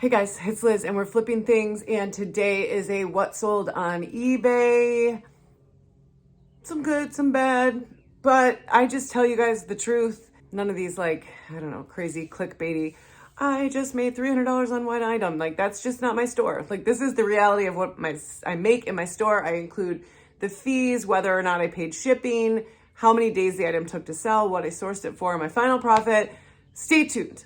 Hey guys, it's Liz and we're flipping things, and today is a what sold on eBay. Some good, some bad, but I just tell you guys the truth. None of these crazy clickbaity, I just made $300 on one item. That's just not my store. This is the reality of what I make in my store. I include the fees, whether or not I paid shipping, how many days the item took to sell, what I sourced it for, my final profit. Stay tuned.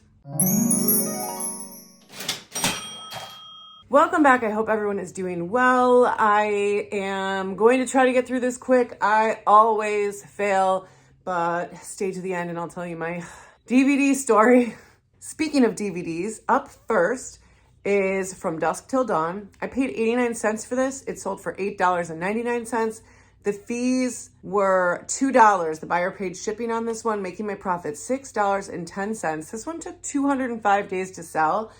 Welcome back. I hope everyone is doing well. I am going to try to get through this quick. I always fail, but stay to the end and I'll tell you my DVD story. Speaking of DVDs, up first is From Dusk Till Dawn. I paid 89 cents for this. It sold for $8.99. The fees were $2. The buyer paid shipping on this one, making my profit $6.10. This one took 205 days to sell.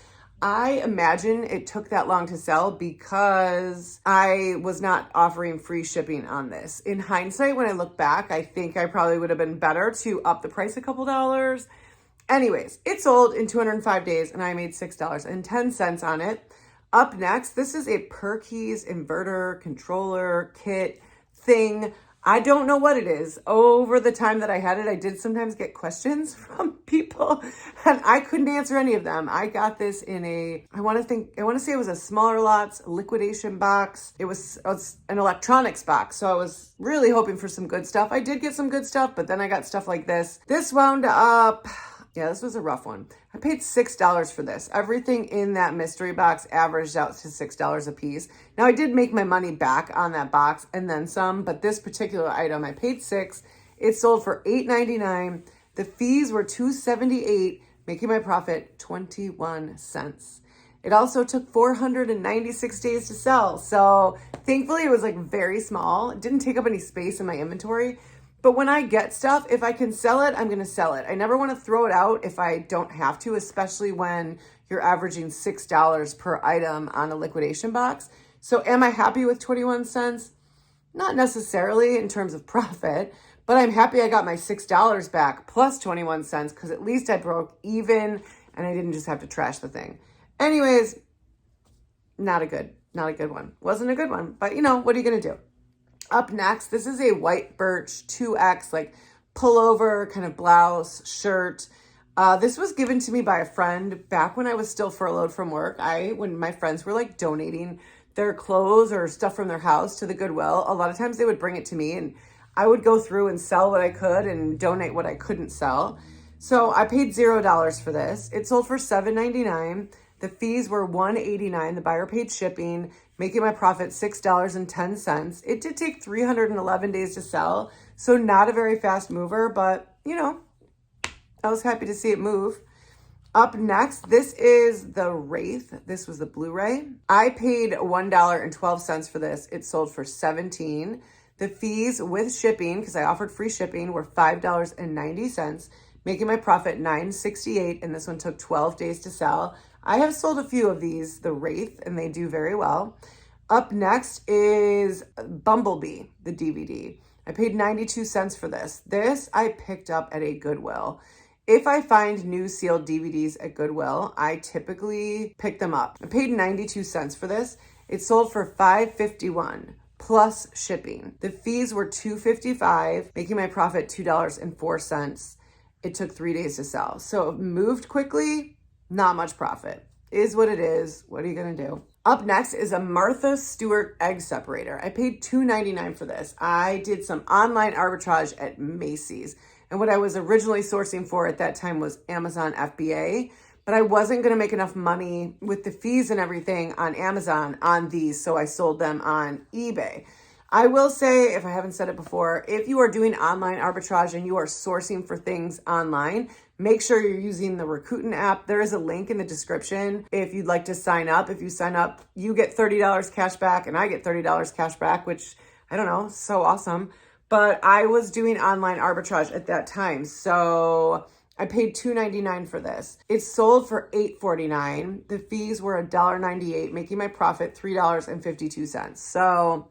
I imagine it took that long to sell because I was not offering free shipping on this. In hindsight, when I look back, I think I probably would have been better to up the price a couple dollars. Anyways, it sold in 205 days and I made $6.10 on it. Up next, this is a Perkeys inverter controller kit thing. I don't know what it is. Over the time that I had it, I did sometimes get questions from people and I couldn't answer any of them. I got this in I want to say it was a smaller lots liquidation box. It was an electronics box. So I was really hoping for some good stuff. I did get some good stuff, but then I got stuff like this. This wound up, this was a rough one. I paid $6 for this. Everything in that mystery box averaged out to $6 a piece. Now I did make my money back on that box and then some, but this particular item I paid $6. It sold for $8.99. The fees were $2.78, making my profit 21 cents. It also took 496 days to sell. So thankfully it was very small. It didn't take up any space in my inventory. But when I get stuff, if I can sell it, I'm going to sell it. I never want to throw it out if I don't have to, especially when you're averaging $6 per item on a liquidation box. So am I happy with 21 cents? Not necessarily in terms of profit, but I'm happy I got my $6 back plus 21 cents because at least I broke even and I didn't just have to trash the thing. Anyways, not a good one. Wasn't a good one, but what are you going to do? Up next, this is a white birch 2X pullover kind of blouse shirt. This was given to me by a friend back when I was still furloughed from work. When my friends were donating their clothes or stuff from their house to the Goodwill, a lot of times they would bring it to me and I would go through and sell what I could and donate what I couldn't sell. So I paid $0 for this. It sold for $7.99. The fees were $1.89. The buyer paid shipping, making my profit $6.10. It did take 311 days to sell, so not a very fast mover, but I was happy to see it move. Up next, this is the Wraith. This was the Blu-ray. I paid $1.12 for this. It sold for $17. The fees with shipping, because I offered free shipping, were $5.90, making my profit $9.68, and this one took 12 days to sell. I have sold a few of these, the Wraith, and they do very well. Up next is Bumblebee, the DVD. I paid 92 cents for this. This I picked up at a Goodwill. If I find new sealed DVDs at Goodwill, I typically pick them up. I paid 92 cents for this. It sold for $5.51 plus shipping. The fees were $2.55, making my profit $2.04. It took 3 days to sell. So it moved quickly. Not much profit. Is what it is. What are you going to do? Up next is a Martha Stewart egg separator. I paid $2.99 for this. I did some online arbitrage at Macy's. And what I was originally sourcing for at that time was Amazon FBA. But I wasn't going to make enough money with the fees and everything on Amazon on these. So I sold them on eBay. I will say, if I haven't said it before, if you are doing online arbitrage and you are sourcing for things online, make sure you're using the Rakuten app. There is a link in the description if you'd like to sign up. If you sign up, you get $30 cash back and I get $30 cash back, which I don't know, so awesome. But I was doing online arbitrage at that time. So I paid $2.99 for this. It sold for $8.49. The fees were $1.98, making my profit $3.52. So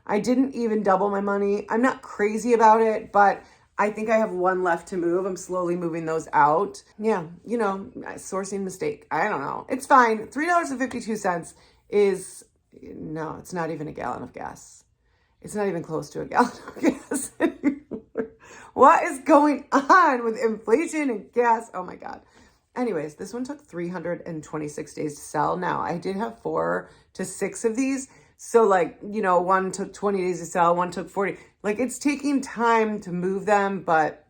I didn't even double my money. I'm not crazy about it, but I think I have one left to move. I'm slowly moving those out. Yeah, you know, sourcing mistake. I don't know. It's fine. $3.52 is, no, it's not even a gallon of gas. It's not even close to a gallon of gas anymore. What is going on with inflation and gas? Oh my God. Anyways, this one took 326 days to sell. Now, I did have 4 to 6 of these. So like, you know, one took 20 days to sell, one took 40. Like, it's taking time to move them, but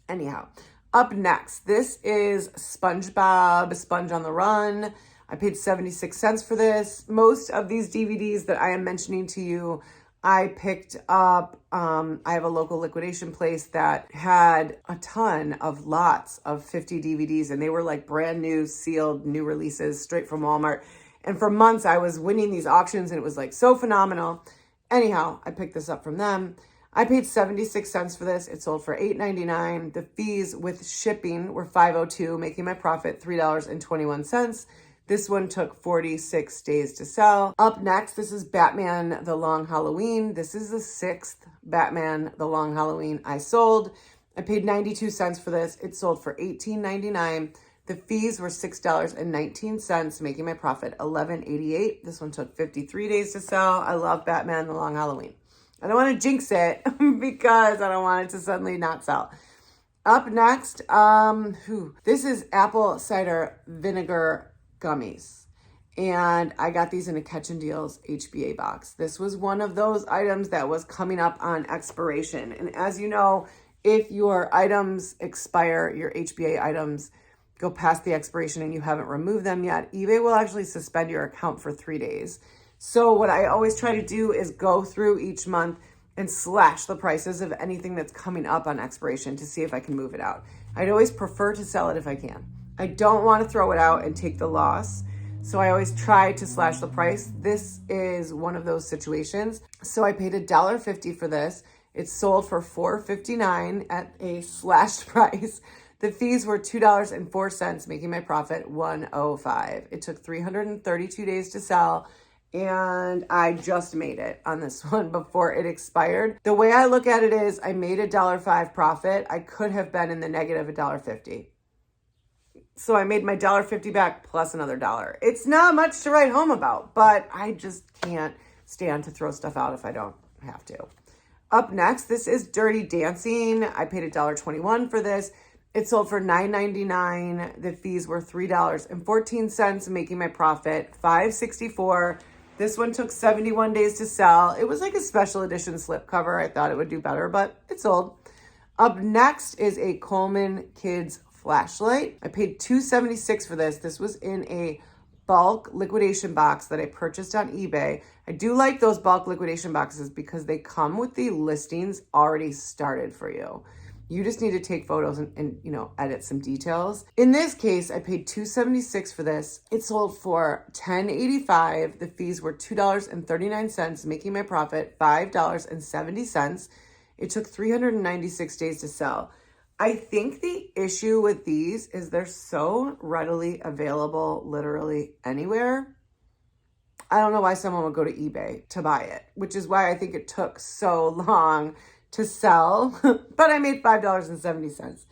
anyhow. Up next, this is SpongeBob, Sponge on the Run. I paid 76 cents for this. Most of these DVDs that I am mentioning to you, I picked up. I have a local liquidation place that had a ton of lots of 50 DVDs, and they were like brand new, sealed, new releases straight from Walmart. And for months, I was winning these auctions, and it was like so phenomenal. Anyhow, I picked this up from them. I paid 76 cents for this. It sold for $8.99. The fees with shipping were $5.02, making my profit $3.21. This one took 46 days to sell. Up next, this is Batman The Long Halloween. This is the 6th Batman The Long Halloween I sold. I paid 92 cents for this. It sold for $18.99. The fees were $6.19, making my profit $11.88. This one took 53 days to sell. I love Batman The Long Halloween. I don't want to jinx it because I don't want it to suddenly not sell. Up next, this is apple cider vinegar gummies. And I got these in a Catchin' Deals HBA box. This was one of those items that was coming up on expiration. And as you know, if your items expire, your HBA items go past the expiration and you haven't removed them yet, eBay will actually suspend your account for 3 days. So what I always try to do is go through each month and slash the prices of anything that's coming up on expiration to see if I can move it out. I'd always prefer to sell it if I can. I don't want to throw it out and take the loss. So I always try to slash the price. This is one of those situations. So I paid $1.50 for this. It sold for $4.59 at a slashed price. The fees were $2.04, making my profit $1.05. It took 332 days to sell, and I just made it on this one before it expired. The way I look at it is I made $1.05 profit. I could have been in the negative $1.50. So I made my $1.50 back plus another $1. It's not much to write home about, but I just can't stand to throw stuff out if I don't have to. Up next, this is Dirty Dancing. I paid $1.21 for this. It sold for $9.99. The fees were $3.14, making my profit $5.64. This one took 71 days to sell. It was like a special edition slipcover. I thought it would do better, but it sold. Up next is a Coleman Kids flashlight. I paid $2.76 for this. This was in a bulk liquidation box that I purchased on eBay. I do like those bulk liquidation boxes because they come with the listings already started for you. You just need to take photos and edit some details. In this case, I paid $2.76 for this. It sold for $10.85. The fees were $2.39, making my profit $5.70. It took 396 days to sell. I think the issue with these is they're so readily available literally anywhere. I don't know why someone would go to eBay to buy it, which is why I think it took so long to sell, but I made $5.70.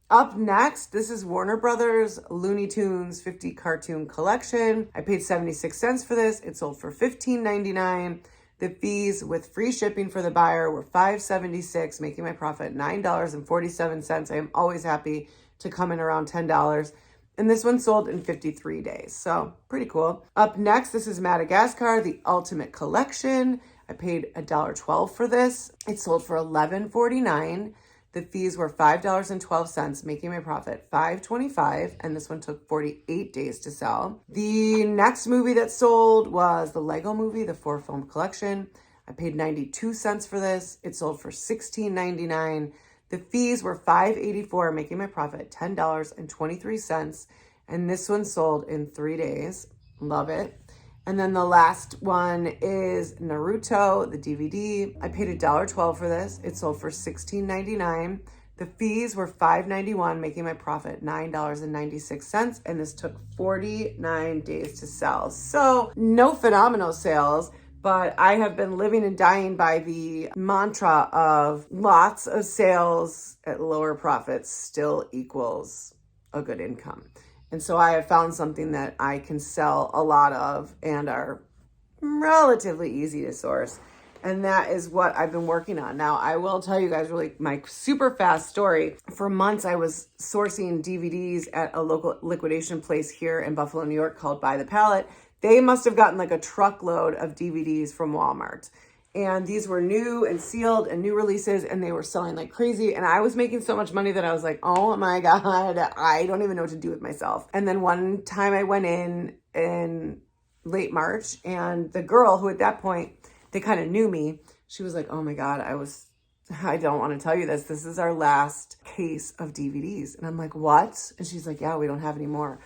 Up next, this is Warner Brothers Looney Tunes 50 cartoon collection. I paid 76 cents for this. It sold for $15.99. The fees with free shipping for the buyer were $5.76, making my profit $9.47. I am always happy to come in around $10. And this one sold in 53 days. So pretty cool. Up next, this is Madagascar, the Ultimate Collection. I paid $1.12 for this. It sold for $11.49. The fees were $5.12, making my profit $5.25, and this one took 48 days to sell. The next movie that sold was the Lego Movie, the 4-film collection. I paid 92 cents for this. It sold for $16.99. The fees were $5.84, making my profit $10.23, and this one sold in 3 days. Love it. And then the last one is Naruto, the DVD. I paid $1.12 for this. It sold for $16.99. The fees were $5.91, making my profit $9.96. And this took 49 days to sell. So no phenomenal sales, but I have been living and dying by the mantra of lots of sales at lower profits still equals a good income. And so I have found something that I can sell a lot of and are relatively easy to source. And that is what I've been working on. Now, I will tell you guys really my super fast story. For months, I was sourcing DVDs at a local liquidation place here in Buffalo, New York called By the Pallet. They must have gotten like a truckload of DVDs from Walmart. And these were new and sealed and new releases, and they were selling like crazy. And I was making so much money that I was like, oh my God, I don't even know what to do with myself. And then one time I went in late March, and the girl who at that point, they kind of knew me, she was like, oh my God, I don't want to tell you this. This is our last case of DVDs. And I'm like, what? And she's like, yeah, we don't have any more.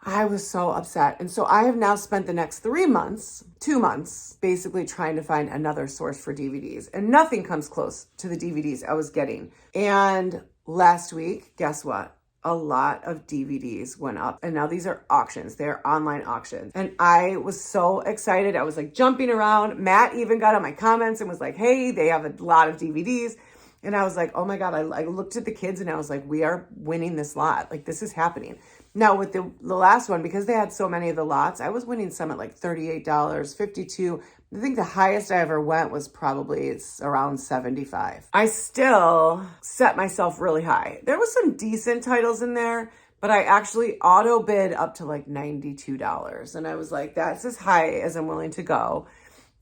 I was so upset. And so I have now spent the next 2 months, basically trying to find another source for DVDs. And nothing comes close to the DVDs I was getting. And last week, guess what? A lot of DVDs went up. And now these are auctions. They're online auctions. And I was so excited. I was like jumping around. Matt even got on my comments and was like, hey, they have a lot of DVDs. And I was like, oh my God, I looked at the kids and I was like, we are winning this lot. Like, this is happening. Now with the last one, because they had so many of the lots, I was winning some at like $38, $52. I think the highest I ever went was probably around $75. I still set myself really high. There was some decent titles in there, but I actually auto bid up to like $92. And I was like, that's as high as I'm willing to go.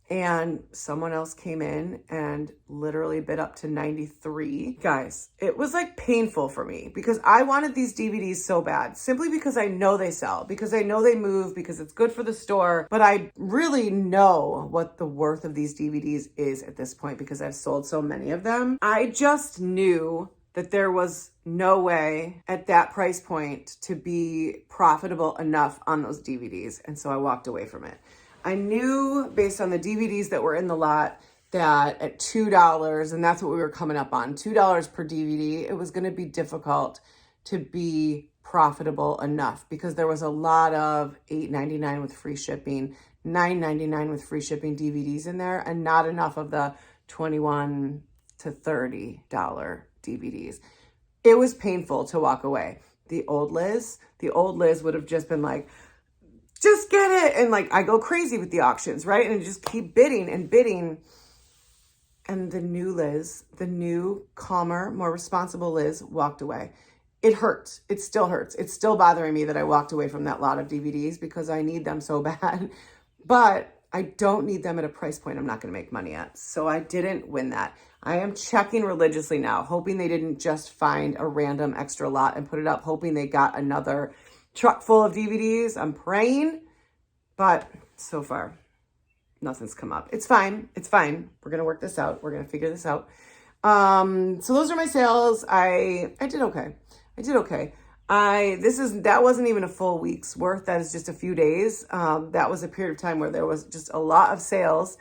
And someone else came in and literally bid up to 93. Guys, it was like painful for me because I wanted these DVDs so bad, simply because I know they sell, because I know they move, because it's good for the store. But I really know what the worth of these DVDs is at this point because I've sold so many of them. I just knew that there was no way at that price point to be profitable enough on those DVDs. And so I walked away from it. I knew based on the DVDs that were in the lot that at $2, and that's what we were coming up on, $2 per DVD, it was going to be difficult to be profitable enough because there was a lot of $8.99 with free shipping, $9.99 with free shipping DVDs in there, and not enough of the $21 to $30 DVDs. It was painful to walk away. The old Liz would have just been like, just get it. And like, I go crazy with the auctions, right? And just keep bidding and bidding. And the new Liz, the new, calmer, more responsible Liz walked away. It hurts. It still hurts. It's still bothering me that I walked away from that lot of DVDs because I need them so bad. But I don't need them at a price point I'm not going to make money at. So I didn't win that. I am checking religiously now, hoping they didn't just find a random extra lot and put it up, hoping they got another truck full of DVDs. I'm praying, but so far, nothing's come up. It's fine. It's fine. We're going to work this out. We're going to figure this out. So those are my sales. I did okay. That wasn't even a full week's worth. That is just a few days. That was a period of time where there was just a lot of sales,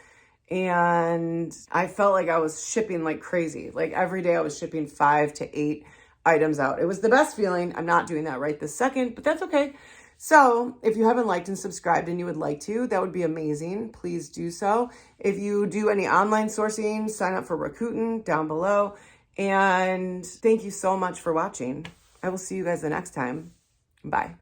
and I felt like I was shipping like crazy. Like every day I was shipping 5 to 8 items out. It was the best feeling. I'm not doing that right this second, but that's okay. So if you haven't liked and subscribed and you would like to, that would be amazing. Please do so. If you do any online sourcing, sign up for Rakuten down below. And thank you so much for watching. I will see you guys the next time. Bye.